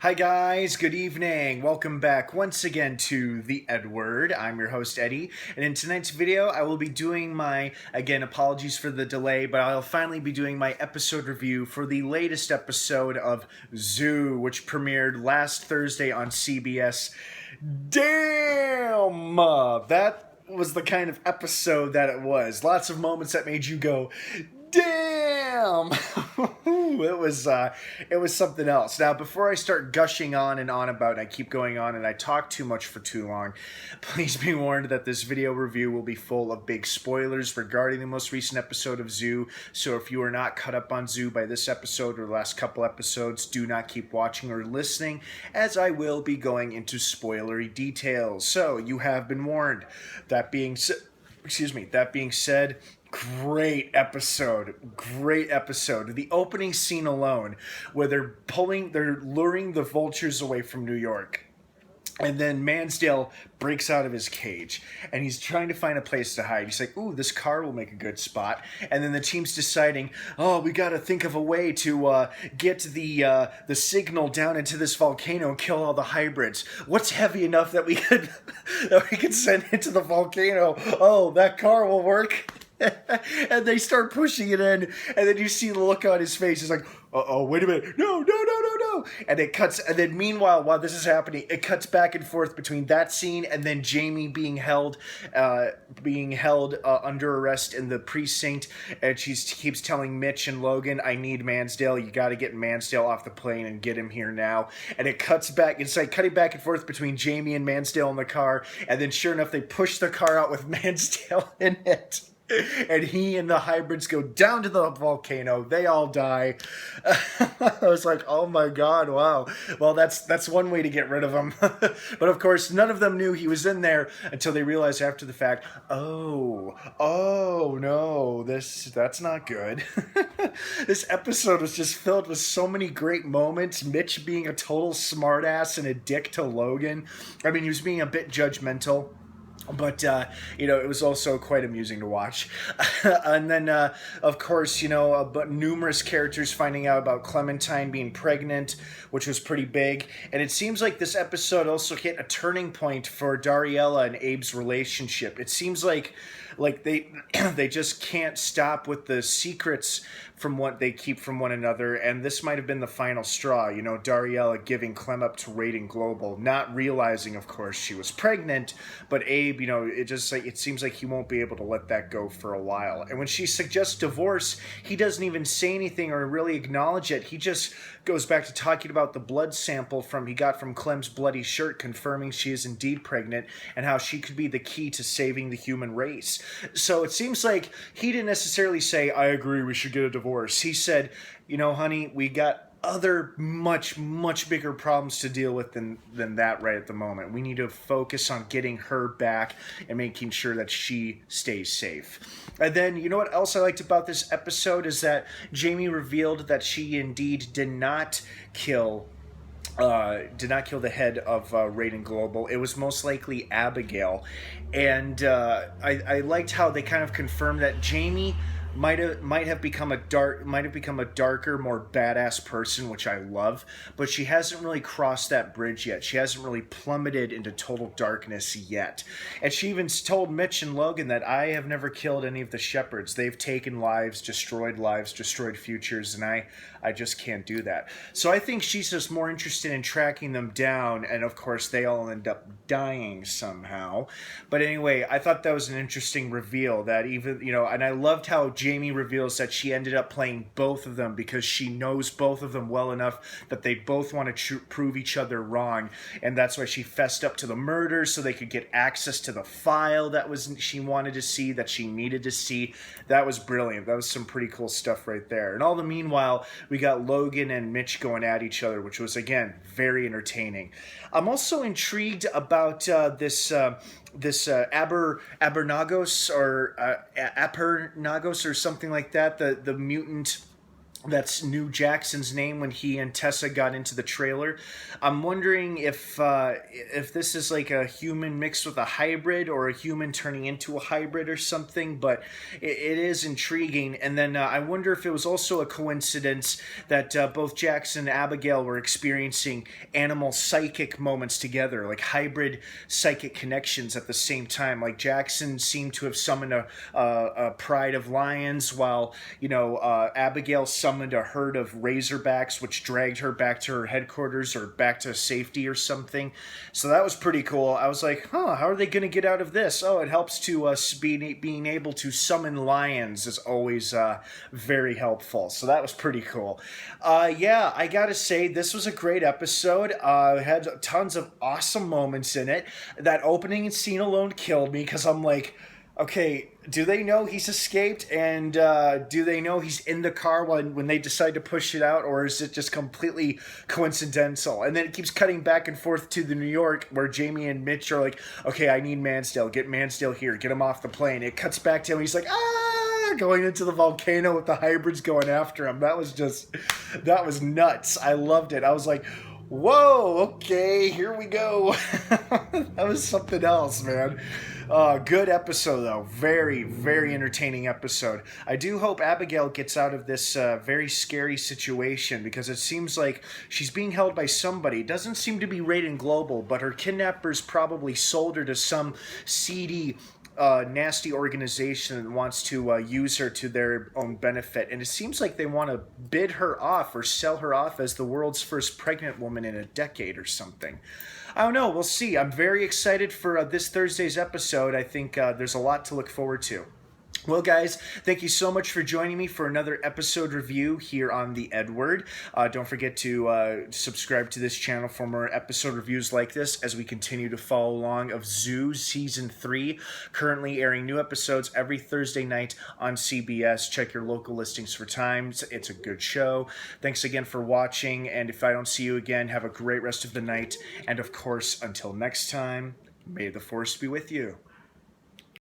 Hi guys, good evening. Welcome back once again to the EdWord. I'm your host Eddie, and in tonight's video I will be doing my, again apologies for the delay, but I'll finally be doing my episode review for the latest episode of Zoo, which premiered last Thursday on CBS. Damn! That was the kind of episode that it was. Lots of moments that made you go, damn! It was something else. Now, before I start gushing on and on about it, I keep going on and I talk too much for too long, please be warned that this video review will be full of big spoilers regarding the most recent episode of Zoo. So if you are not caught up on Zoo by this episode or the last couple episodes, do not keep watching or listening, as I will be going into spoilery details. So you have been warned. That being said, great episode. The opening scene alone, where they're luring the vultures away from New York. And then Mansdale breaks out of his cage, and he's trying to find a place to hide. He's like, ooh, this car will make a good spot. And then the team's deciding, oh, we got to think of a way to get the signal down into this volcano and kill all the hybrids. What's heavy enough that we could send into the volcano? Oh, that car will work. And they start pushing it in, and then you see the look on his face. He's like, uh-oh, wait a minute. No. And it cuts, and then meanwhile, while this is happening, it cuts back and forth between that scene and then Jamie being held under arrest in the precinct, and she keeps telling Mitch and Logan, I need Mansdale. You got to get Mansdale off the plane and get him here now. And it cuts back. It's like cutting back and forth between Jamie and Mansdale in the car, and then sure enough, they push the car out with Mansdale in it. And he and the hybrids go down to the volcano. They all die. I was like, oh my god, wow. Well, that's one way to get rid of him. But of course, none of them knew he was in there until they realized after the fact, oh no, that's not good. This episode was just filled with so many great moments. Mitch being a total smartass and a dick to Logan. I mean, he was being a bit judgmental. But, it was also quite amusing to watch. And then, of course, but numerous characters finding out about Clementine being pregnant, which was pretty big. And it seems like this episode also hit a turning point for Dariella and Abe's relationship. It seems like they just can't stop with the secrets from what they keep from one another, and this might have been the final straw. Dariella giving Clem up to Rating Global, not realizing, of course, she was pregnant, but Abe, it seems like he won't be able to let that go for a while. And when she suggests divorce, he doesn't even say anything or really acknowledge it. He just goes back to talking about the blood sample he got from Clem's bloody shirt, confirming she is indeed pregnant, and how she could be the key to saving the human race. So it seems like he didn't necessarily say, I agree, we should get a divorce. He said, honey, we got other much bigger problems to deal with than that right at the moment. We need to focus on getting her back and making sure that she stays safe. And then, you know what else I liked about this episode is that Jamie revealed that she indeed did not kill the head of Rating Global. It was most likely Abigail. And I liked how they kind of confirmed that Jamie might have become a darker, more badass person, which I love, but she hasn't really crossed that bridge yet. She hasn't really plummeted into total darkness yet. And she even told Mitch and Logan that I have never killed any of the shepherds. They've taken lives, destroyed futures, and I just can't do that. So I think she's just more interested in tracking them down, and of course they all end up dying somehow. But anyway, I thought that was an interesting reveal that even, and I loved how Jamie reveals that she ended up playing both of them because she knows both of them well enough that they both want to prove each other wrong, and that's why she fessed up to the murder so they could get access to the file she wanted to see, that she needed to see. That was brilliant. That was some pretty cool stuff right there. And all the meanwhile, we got Logan and Mitch going at each other, which was, again, very entertaining. I'm also intrigued about this Abernagos or Apernagos or something like that, the mutant that's knew Jackson's name when he and Tessa got into the trailer. I'm wondering if this is like a human mixed with a hybrid or a human turning into a hybrid or something. But it is intriguing. And then I wonder if it was also a coincidence that both Jackson and Abigail were experiencing animal psychic moments together, like hybrid psychic connections at the same time. Like Jackson seemed to have summoned a pride of lions, while Abigail summoned a herd of razorbacks, which dragged her back to her headquarters or back to safety or something. So that was pretty cool. I was like, huh, how are they going to get out of this? Oh, it helps to being able to summon lions is always very helpful. So that was pretty cool. Yeah, I gotta say, this was a great episode. It had tons of awesome moments in it. That opening scene alone killed me because I'm like, okay, do they know he's escaped, and do they know he's in the car when they decide to push it out, or is it just completely coincidental? And then it keeps cutting back and forth to the New York where Jamie and Mitch are like, okay, I need Mansdale. Get Mansdale here. Get him off the plane. It cuts back to him. He's like, going into the volcano with the hybrids going after him. That was nuts. I loved it. I was like, whoa, okay, here we go. That was something else, man. Good episode, though. Very, very entertaining episode. I do hope Abigail gets out of this very scary situation, because it seems like she's being held by somebody. It doesn't seem to be Raiden Global, but her kidnappers probably sold her to some seedy nasty organization that wants to use her to their own benefit. And it seems like they want to bid her off or sell her off as the world's first pregnant woman in a decade or something. I don't know. We'll see. I'm very excited for this Thursday's episode. I think there's a lot to look forward to. Well, guys, thank you so much for joining me for another episode review here on the EdWord. Don't forget to subscribe to this channel for more episode reviews like this as we continue to follow along of Zoo Season 3, currently airing new episodes every Thursday night on CBS. Check your local listings for times. It's a good show. Thanks again for watching, and if I don't see you again, have a great rest of the night. And of course, until next time, may the Force be with you.